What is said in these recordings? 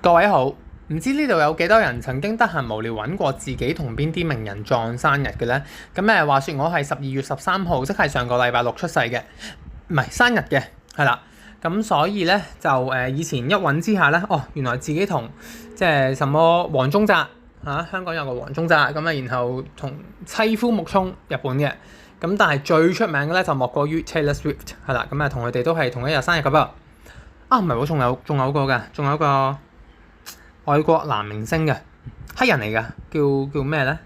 各位好，唔知呢度有幾多人曾經得閒無聊揾過自己同邊啲名人撞生日嘅呢？咁話說我係12月13號，即係上個禮拜六出世嘅，唔係生日嘅，係啦。咁所以呢，就以前一揾之下呢，原來自己同即係什麼黃宗澤香港有個黃宗澤咁啊，然後同妻夫木聰日本嘅，咁但係最出名嘅呢，就莫過於 Taylor Swift 係啦，咁同佢哋都係同一日生日噶噃。唔係喎，仲有個㗎，仲有個外國男明星嘅黑人嚟㗎，叫咩咧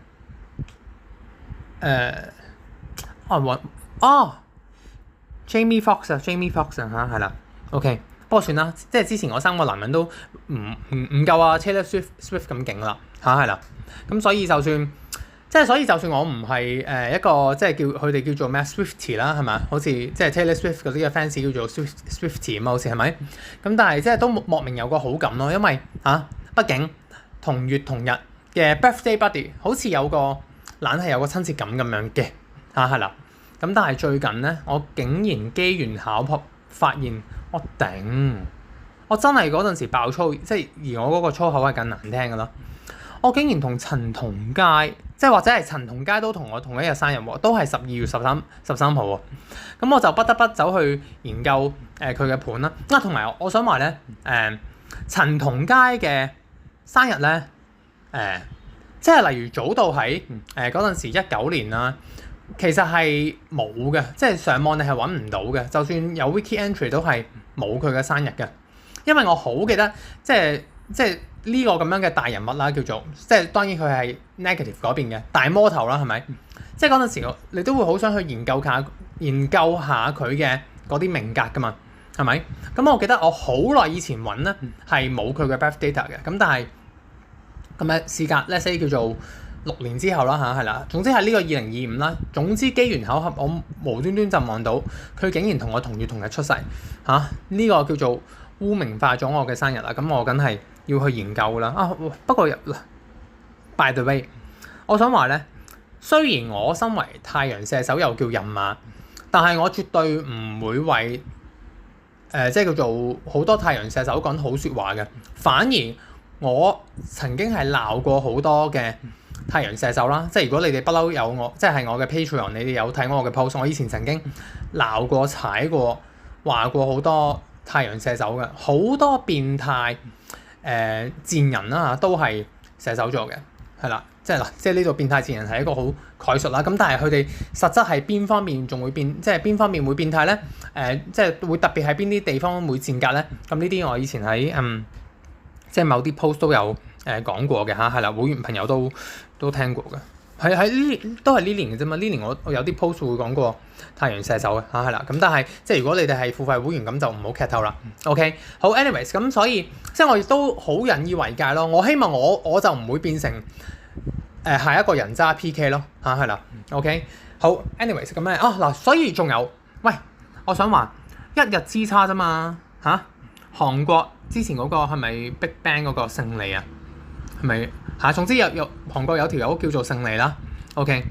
？Jamie Foxx 啊，Jamie Foxx 啊係啦 ，OK。不過算啦，即係之前嗰三個男人都唔夠啊 Taylor Swift 咁勁啦係啦。咁所以就算我唔係一個即係叫佢哋叫做咩 Swiftie 啦，係咪？好似即係 Taylor Swift 嗰啲嘅 fans 叫做 Swiftie 嘛，好似係咪？咁但係即係都莫名有個好感咯，因為畢竟同月同日嘅 birthday buddy 好似有個懶係有個親切感咁樣嘅係啦。咁但係最近咧，我竟然機緣巧合發現，我真係嗰陣時爆粗，即係而我嗰個粗口係更難聽嘅咯。我竟然同陳同佳，即係或者係陳同佳都同我同一日生日喎，都係12月13號喎。咁我就不得不走去研究佢嘅盤啦。同埋我想話咧，陳同佳嘅生日咧，即係例如早到喺嗰陣時19年啦，其實係冇嘅，即係上網你係揾唔到嘅，就算有 wiki entry 都係冇佢嘅生日嘅，因為我好記得即係呢個咁樣嘅大人物啦，叫做即係當然佢係 negative 嗰邊嘅大魔頭啦，係咪？即係嗰陣時你都會好想去研究下佢嘅嗰啲命格噶嘛，係咪？咁我記得我好耐以前揾咧係冇佢嘅 birth data 嘅，咁但係事隔 let's say 叫做6年之後啦係啦，總之係呢個2025啦。總之機緣巧合，我無端端就望到佢竟然同我同月同日出世呢個叫做污名化咗我嘅生日啦。咁我梗係要去研究啦。不過 by the way， 我想話咧，雖然我身為太陽射手又叫人馬，但係我絕對唔會為即係叫做好多太陽射手講好説話嘅，反而我曾經係鬧過好多嘅太陽射手啦。即係如果你哋不嬲有我，即係我嘅 Patreon， 你哋有睇我嘅 post， 我以前曾經鬧過、踩過、話過好多太陽射手嘅，好多變態賤人啦都係射手座嘅，係啦，即係呢度變態賤人係一個好概述啦。咁但係佢哋實質係邊方面仲會變，即係邊方面會變態咧？即係會特別喺邊啲地方會賤格咧？咁呢啲我以前喺即係某啲 post 都有講過嘅係啦，會員朋友都聽過嘅，喺呢都係呢年嘅啫嘛。呢年我有啲 post 會講過太陽射手嘅係啦。咁但係即係如果你哋係付費會員咁就唔好劇透啦。OK， 好 anyways， 咁所以即係我亦都好引以為戒咯。我希望我就唔會變成下一個人渣 PK 咯係啦。OK， 好 anyways 咁咧嗱，所以仲有我想話一日之差啫嘛韓國之前嗰個係咪 Big Bang 嗰個勝利啊？係咪總之有韓國有條友叫做勝利啦。OK，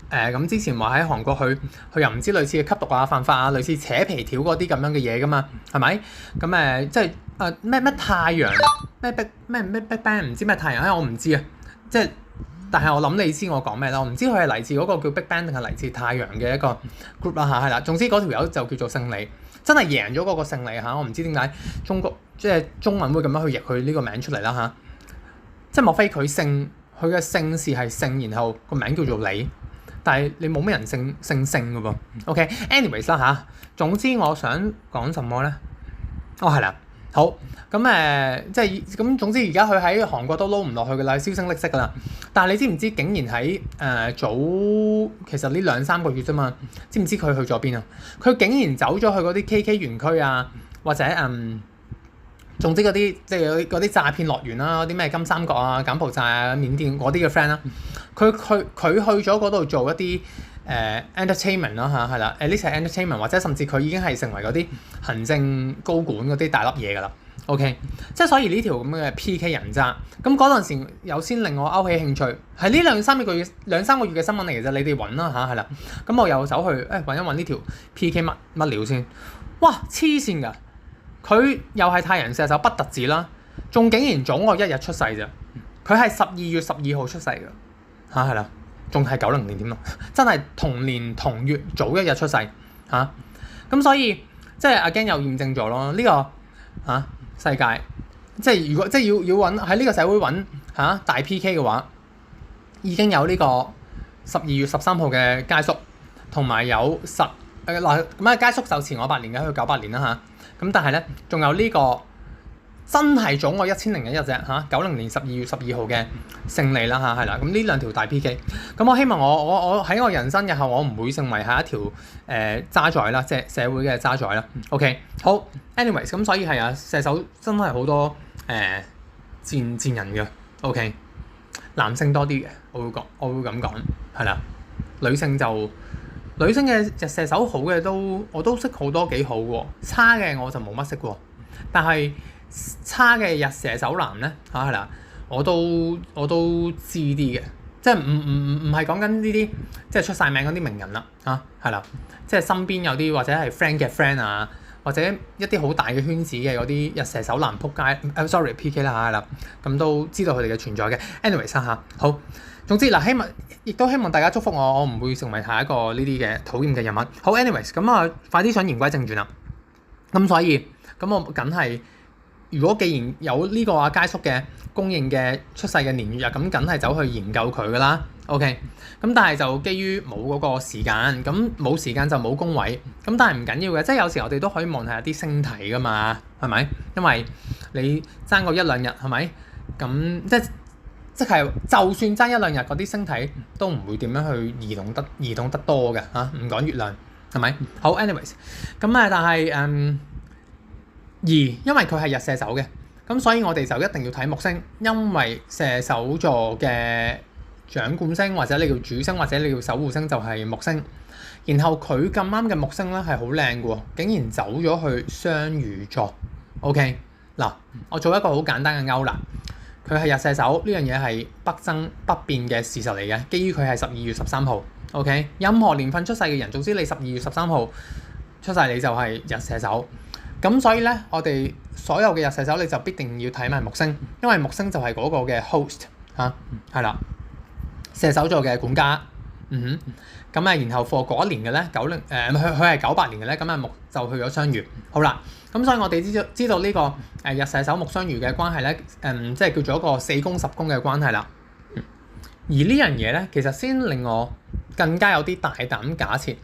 咁之前話喺韓國佢又唔知類似吸毒啊、犯法啊、類似扯皮條嗰啲咁樣嘅嘢噶嘛，係咪？咁即係咩太陽咩 Big Bang 唔知咩太陽我唔知啊。即係但係我諗你知我講咩啦。我唔知佢係嚟自嗰個叫 Big Bang 定係嚟自太陽嘅一個 group 啦係啦。總之嗰條友就叫做勝利。真係贏咗嗰個勝利我唔知點解中國即係中文會咁樣去譯佢呢個名出嚟啦即係莫非佢嘅姓氏係姓，然後個名叫做李，但係你冇咩人姓嘅噃。OK，anyways 啦總之我想講什麼咧？係啦，好咁即係咁總之而家佢喺韓國都撈唔落去嘅啦，銷聲匿跡噶啦。但係你知唔知竟然喺早其實呢2-3個月啫嘛，知唔知佢去咗邊啊？佢竟然走咗去嗰啲 KK 園區啊，或者總之嗰啲即係嗰啲詐騙樂園啦，嗰啲咩金三角啊、柬埔寨啊、緬甸嗰啲嘅 friend 啦，佢去咗嗰度做一啲entertainment 啦係啦，at least 係 entertainment， 或者甚至佢已經係成為嗰啲行政高管嗰啲大粒嘢㗎啦。OK， 即係所以呢條咁嘅 PK 人渣，咁嗰陣時有先令我勾起興趣，係呢2-3個月嘅新聞嚟嘅啫，你哋揾啦係啦。咁我又走去揾一揾呢條 PK 乜料先，哇黐線㗎！佢又係太陽射手不特止啦，仲竟然早我1日出世咋，佢係12月12號出世㗎嚇，係啦，仲係90年點咯，真係同年同月早1日出世嚇，咁所以即係again又驗證咗咯，呢個世界即係如果即係要揾喺呢個社會揾大 PK 嘅話，已經有呢個12月13號嘅佳叔，同埋有咁啊佳叔就遲我8年嘅，佢98年啦嚇，咁但係咧仲有呢個真係早我1001日啫嚇，90年12月12號嘅勝利啦嚇，係啦，咁呢兩條大 PK， 咁我希望我喺我人生日後我唔會成為下一條渣滓啦，即係社會嘅渣滓啦。OK， 好 ，anyways， 咁所以係啊，射手真係好多賤人嘅 ，OK， 男性多啲嘅，我會咁講，係啦，女性嘅日射手好嘅我都識好多幾好喎，差嘅我就冇乜識喎，但係差嘅日射手男咧係啦，我都知啲嘅，即係唔係講緊呢啲即係出晒名嗰啲名人啦係啦，即係身邊有啲或者係 friend 嘅 friend 啊，或者一啲好大嘅圈子嘅嗰啲日射手男撲街，sorry PK 啦係啦，咁都知道佢哋嘅存在嘅 ，anyways 好。總之嗱，亦都希望大家祝福我唔會成為下一個呢啲嘅討厭嘅人物。好 ，anyways， 咁快啲想言歸正傳啦。咁所以我梗係，如果既然有呢個佳叔嘅公認嘅出世嘅年月日，咁梗係走去研究佢噶啦。OK， 咁但係就基於冇嗰個時間，咁冇時間就冇宮位，咁但係唔緊要嘅，即係有時我哋都可以望下啲星體噶嘛，係咪？因為你爭個1、2日係咪？咁即係就算爭1、2日，嗰啲星體都唔會點樣去移動得多嘅嚇，唔講月亮係咪？好 ，anyways， 咁但係因為佢係日射手嘅，咁所以我哋就一定要睇木星，因為射手座嘅掌管星或者你叫主星或者你叫守護星就係木星，然後佢咁啱嘅木星咧係好靚嘅喎，竟然走咗去雙魚座。OK， 嗱，我做一個好簡單嘅勾勒。佢係日射手呢樣嘢係不爭不變嘅事實嚟嘅，基於佢係12月13號。OK， 任何年份出世嘅人，總之你12月13號出世你就係日射手。咁所以咧，我哋所有嘅日射手你就必定要睇埋木星，因為木星就係嗰個嘅 host 係啦，射手座嘅管家。咁然後過嗰一年嘅咧佢係98年嘅咧，咁木就去咗雙魚。好啦。咁所以我哋知道呢個日射手木雙魚嘅關係咧，即係叫做一個4宮10宮嘅關係啦。而呢樣嘢咧，其實先令我更加有啲大膽假設，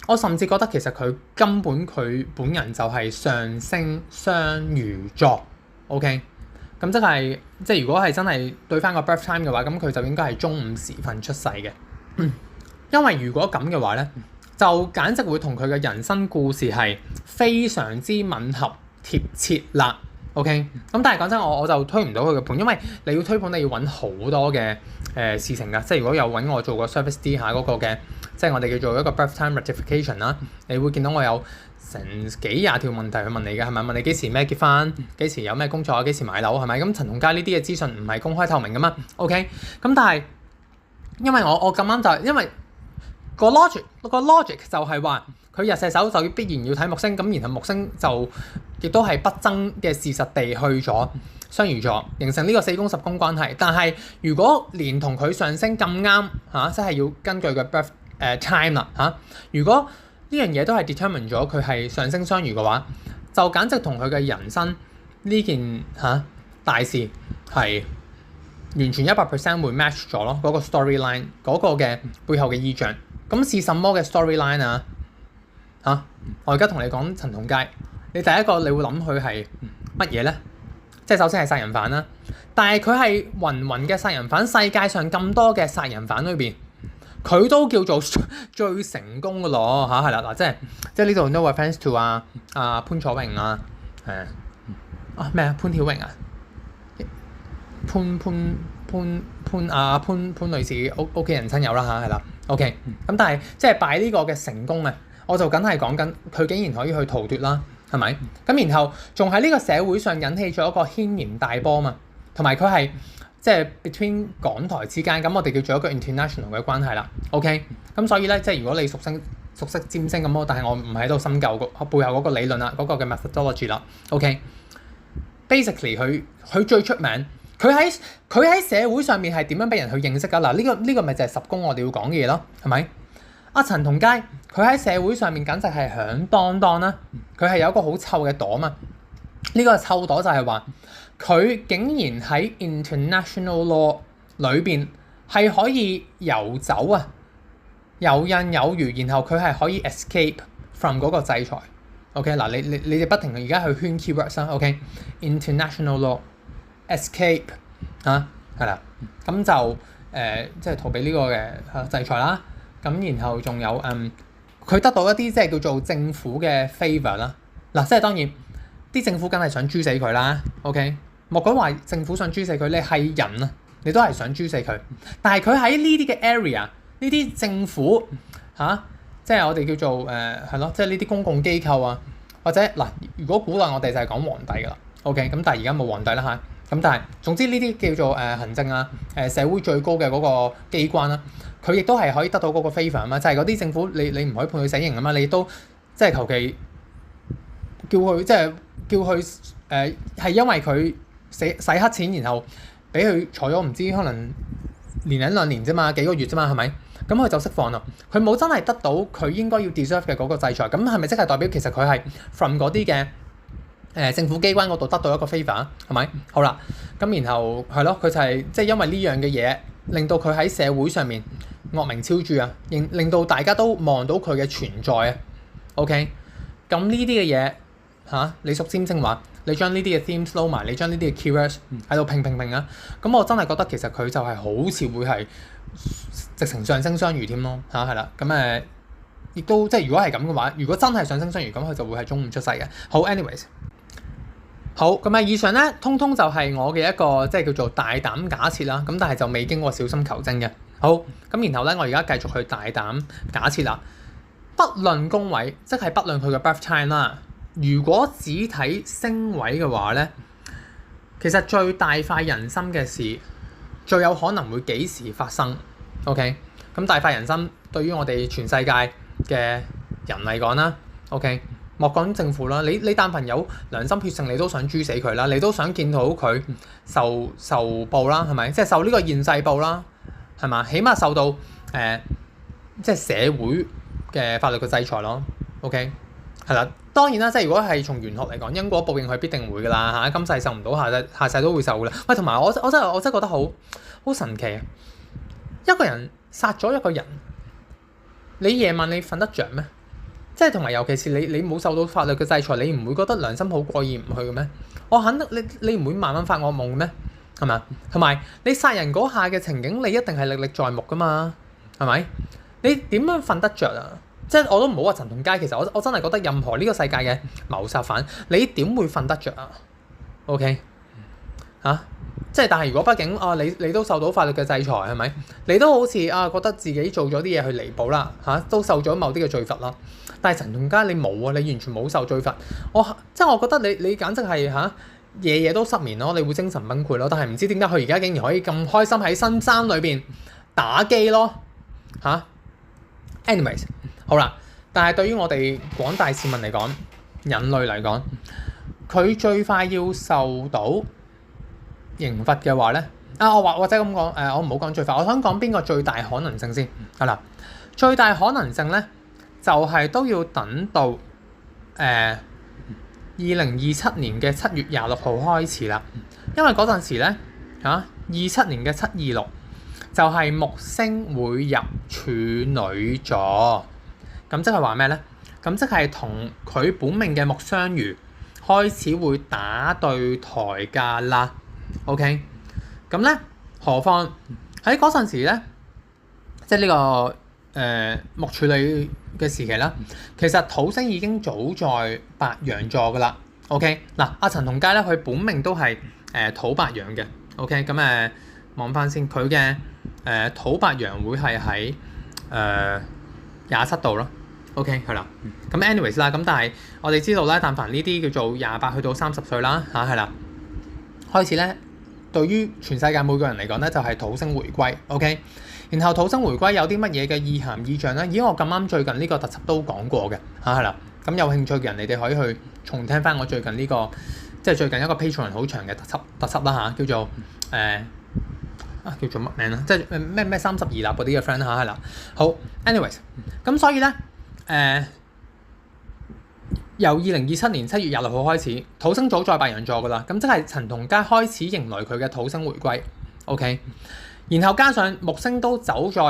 我甚至覺得其實佢根本佢本人就係上升雙魚座。OK， 咁即係如果係真係對翻個 birth time 嘅話，咁佢就應該係中午時分出世嘅。因為如果咁嘅話咧，就簡直會同佢嘅人生故事係非常之吻合貼切啦。OK， 咁但係講真，我就推唔到佢嘅盤，因為你要推盤你要揾好多嘅事情㗎。即係如果有揾我做個 service D 下嗰個嘅，即係我哋叫做一個 birth time rectification 啦，你會見到我有成幾廿條問題去問你嘅，係咪？問你幾時咩結婚，幾時有咩工作，幾時買樓，係咪？咁陳同佳呢啲嘅資訊唔係公開透明㗎嘛。OK， 咁但係因為我咁啱就係因為個 logic 就係話佢日射手就必然要睇木星，咁然後木星就亦都係不爭嘅事實地去咗雙魚座，形成呢個4宮10宮關係。但係如果連同佢上升咁啱即係要根據個 birth time 啦如果呢樣嘢都係 determine 咗佢係上升雙魚嘅話，就簡直同佢嘅人生呢件大事係完全100% 會 match 咗咯，嗰個 storyline 嗰個嘅背後嘅意象。咁是什麼嘅 storyline 我而家同你講陳同佳，你第一個你會諗佢係乜嘢咧？即係首先係殺人犯啦，但係佢係芸芸嘅殺人犯，世界上咁多嘅殺人犯裏邊，佢都叫做最成功嘅咯係啦嗱，即係呢度 no offense to 潘楚榮咩潘曉榮潘女士屋企人親友啦係啦 OK， 咁但係即係拜呢個嘅成功我就梗係講緊佢竟然可以去逃脫啦，係咪？咁然後仲喺呢個社會上引起咗一個軒然大波嘛，同埋佢係即係 between 港台之間，咁我哋叫做一個 international 嘅關係啦。OK， 咁所以咧即係如果你熟悉占星咁但係我唔喺度深究背後嗰個理論啦，嗰個嘅 methodology 啦。OK， basically 佢最出名，佢喺社會上面係點樣俾人去認識㗎？嗱，呢個咪就係十公我哋要講嘅嘢咯，係咪？阿陳同佳佢喺社會上面簡直係響當當啦，佢係有一個好臭嘅朵嘛。呢個臭朵就係話佢竟然喺 international law 裏邊係可以遊走啊，游刃有餘，然後佢係可以 escape from 嗰個制裁。OK 嗱，你哋不停而家去圈 keywords 啦。OK international law escape 啊，係啦，咁就即係逃避呢個嘅制裁啦。咁然後仲有佢得到一啲即係叫做政府嘅 favour 啦。嗱，即係當然啲政府梗係想誅死佢啦。OK 莫講話政府想誅死佢，你係人啊，你都係想誅死佢。但係佢喺呢啲嘅 area， 呢啲政府即係我哋叫做係咯，即係呢啲公共機構啊，或者嗱，如果古代我哋就係講皇帝㗎啦。OK 咁但係而家冇皇帝啦嚇。咁但係總之呢啲叫做行政啊社會最高嘅嗰個機關啦，佢亦都係可以得到嗰個 favour 啊嘛，就係嗰啲政府你唔可以判佢死刑啊嘛，你都即係求其叫佢即係叫佢係因為佢洗黑錢，然後俾佢坐咗唔知可能年零兩年啫嘛，幾個月啫嘛，係咪？咁佢就釋放啦，佢冇真係得到佢應該要 deserve 嘅嗰個制裁，咁係咪即係代表其實佢係 from 嗰啲嘅政府機關嗰度得到一個 favour 係咪？好啦，咁然後係咯，佢就係即係因為呢樣嘅嘢，令到佢喺社會上面惡名昭著啊，令到大家都望到佢嘅存在啊。OK，咁呢啲嘅嘢你熟占正話，你將呢啲嘅 themes 撈埋，你將呢啲嘅 keywords 喺度拼啊，咁我真係覺得其實佢就係好似會係直情上升雙魚添咯係啦，咁亦都即係如果係咁嘅話，如果真係上升雙魚，咁佢就會係中午出世嘅。好 anyways。好，咁以上咧，通通就係我嘅一個即係叫做大膽假設啦。咁但係就未經過小心求證嘅。好，咁然後咧，我而家繼續去大膽假設啦。不論宮位，即係不論佢嘅 birth time 啦。如果只睇星位嘅話咧，其實最大快人心嘅事，最有可能會幾時發生 ？OK，咁大快人心對於我哋全世界嘅人嚟講啦 ，OK。莫講政府啦，你但凡有良心血性，你都想誅死佢啦，你都想見到佢受報啦，係咪？即係受呢個現世報啦，係嘛？起碼受到即係社會嘅法律嘅制裁咯。OK，係啦，當然啦，即係如果係從玄學嚟講，因果報應佢必定會㗎啦嚇，今世受唔到，下世都會受㗎啦。喂，同埋我真係覺得好神奇啊！一個人殺咗一個人，你夜晚你瞓得着咩？即係同埋，尤其是你冇受到法律嘅制裁，你唔會覺得良心好過意唔去嘅咩？我肯定你唔會慢慢發惡夢嘅咩？係咪？同埋你殺人嗰下嘅情景，你一定係歷歷在目噶嘛？係咪？你點樣瞓得着啊？即係我都唔好話陳同佳，其實我真係覺得任何呢個世界嘅謀殺犯，你點會瞓得着啊 ？OK 即係但係如果畢竟你都受到法律嘅制裁係咪？你都好似覺得自己做咗啲嘢去彌補啦都受咗某啲嘅罪罰啦。但係陳同佳你冇啊，你完全冇受罪罰。即係我覺得你簡直係夜夜都失眠咯，你會精神崩潰咯。但係唔知點解佢而家竟然可以咁開心喺新山裏邊打機咯anyways 好啦，但係對於我哋廣大市民嚟講，人類嚟講，佢最快要受到刑罰嘅話咧我或者咁講我唔好講最快，我想講邊個最大可能性先係啦。最大可能性咧就係都要等到2027年嘅7月26號開始啦，因為嗰陣時咧27年嘅726就係木星會入處女座，咁即係話咩咧？咁即係同佢本命嘅木雙魚開始會打對台㗎啦。OK， 咁咧，何況喺嗰陣時咧，即係呢個木處女嘅時期啦，其實土星已經早在白羊座㗎啦。OK， 嗱，阿陳同佳咧，佢本命都係土白羊嘅。OK， 咁望翻先，佢嘅土白羊會係喺27度咯。OK， 係啦。咁 anyways 啦，咁但係我哋知道咧，但凡呢啲叫做28去到30歲啦係啦，開始咧。對於全世界每個人嚟講咧，就係土星回歸 ，OK。然後土星回歸有啲乜嘢嘅意涵意象咧？咦，我咁啱最近呢個特輯都講過嘅係啦。咁有興趣嘅人，你哋可以去重聽翻我最近呢個即係最近一個 Patreon 好長嘅特輯啦叫做叫做乜名啦？即係咩32立嗰啲嘅 friend 係啦。好 ，anyways， 咁所以咧由2027年7月26號開始，土星早在白羊座噶啦，咁即係陳同佳開始迎來佢嘅土星回歸。OK， 然後加上木星都走在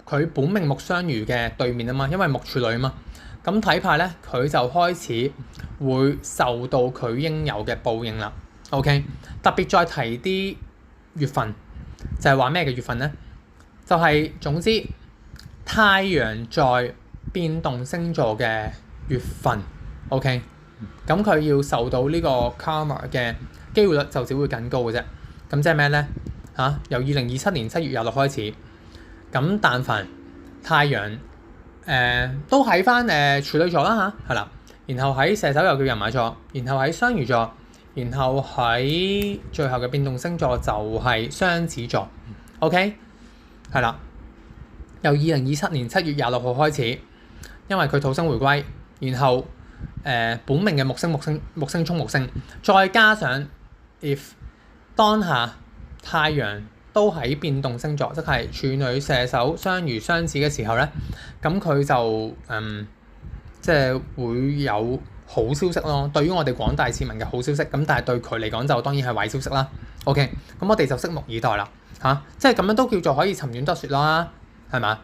佢本命木雙魚嘅對面啊嘛，因為木處女啊嘛。咁睇怕咧，佢就開始會受到佢應有嘅報應啦。OK， 特別再提啲月份，就係話咩嘅月份咧？就係總之太陽在變動星座嘅月份。OK， 咁佢要受到呢個 karma 嘅機會率就只會更高嘅啫。咁即係咩咧？由2027年7月26開始，咁但凡太陽都喺翻處女座啦係啦，然後喺射手又叫人馬座，然後喺雙魚座，然後喺最後嘅變動星座就係雙子座。OK， 係啦，由2027年7月26號開始，因為佢土星回歸，然後本命嘅木星衝木星，再加上 if 當下太陽都喺變動星座，即係處女、射手、雙魚、雙子嘅時候咧，咁佢就即係會有好消息咯。對於我哋廣大市民嘅好消息，咁但係對佢嚟講就當然係壞消息啦。OK， 咁我哋就拭目以待啦即係咁樣都叫做可以沉冤得雪啦，係嘛？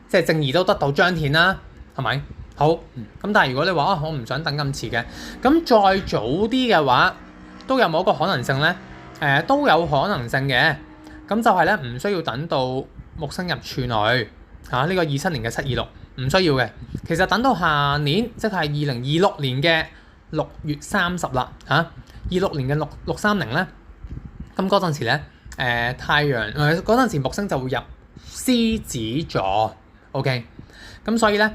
即係正義都得到彰顯啦，係咪？好，咁但係如果你話我唔想等咁遲嘅，咁再早啲嘅話，都有冇一個可能性咧？都有可能性嘅。咁就係咧，唔需要等到木星入處女呢個27年嘅726，唔需要嘅。其實等到下年，即係2026年嘅6月30啦26年嘅630咧，咁嗰陣時咧，太陽嗰陣時木星就會入獅子座。OK， 咁所以咧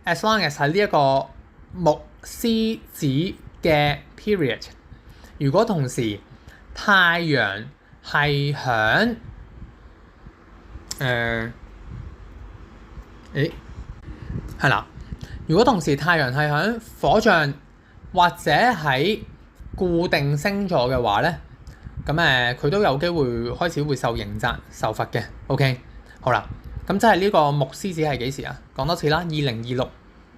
as long as 係呢一個木獅子嘅 period， 如果同時太陽係響係啦，如果同時太陽係響火象或者喺固定星座嘅話咧，咁佢都有機會開始會受刑責受罰嘅。OK， 好啦，咁即係呢個木獅子係幾時啊？講多次啦，2026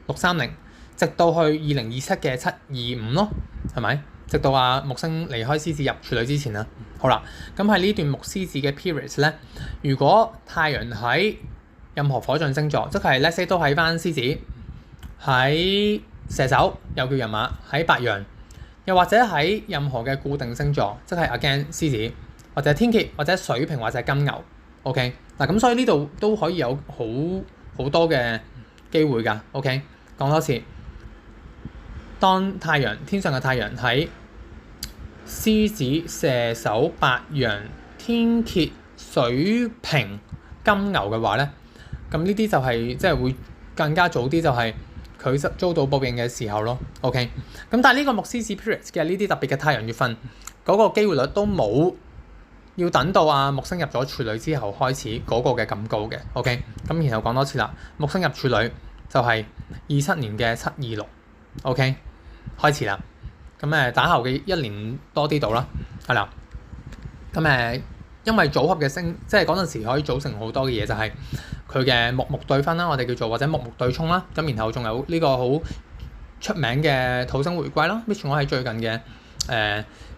630，直到去2027嘅725咯，係咪？直到木星離開獅子入處女之前啦。好啦，咁喺呢段木獅子嘅 periods 咧，如果太陽喺任何火象星座，即係 let's say 都喺翻獅子，喺射手又叫人馬，喺白羊，又或者喺任何嘅固定星座，即係 again 獅子或者天蠍或者水瓶或者金牛。OK， 嗱咁所以呢度都可以有好多嘅機會㗎。OK， 講多次，當天上嘅太陽喺獅子、射手、白羊、天蠍、水瓶、金牛嘅話咧，咁呢啲就係即係會更加早啲，就係佢遭到報應嘅時候咯。OK， 咁但係呢個木獅子 periods 嘅呢啲特別嘅太陽月份嗰個機會率都冇要等到木星入咗處女之後開始嗰個嘅咁高嘅。OK， 咁然後講多次啦，木星入處女就係27年嘅726。OK， 開始啦。咁打後嘅1年多啲度啦，係啦。咁因為組合嘅星，即係嗰陣時可以組成好多嘅嘢，就係佢嘅木木對分啦，我哋叫做或者木木對沖啦。咁然後仲有呢個好出名嘅土星回歸啦，which 我喺最近嘅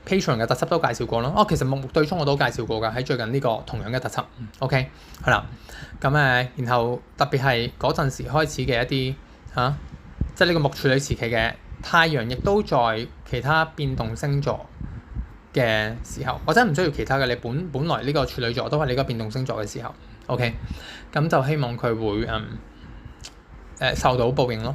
Patreon 嘅特輯都介紹過咯。其實木木對沖我都介紹過㗎，喺最近呢個同樣嘅特輯。OK， 係啦。咁然後特別係嗰陣時開始嘅一啲即係呢個木處女時期嘅太陽，亦都在其他變動星座嘅時候，或者唔需要其他嘅，你本來呢個處女座都係你個變動星座嘅時候。OK， 咁就希望佢會受到報應咯。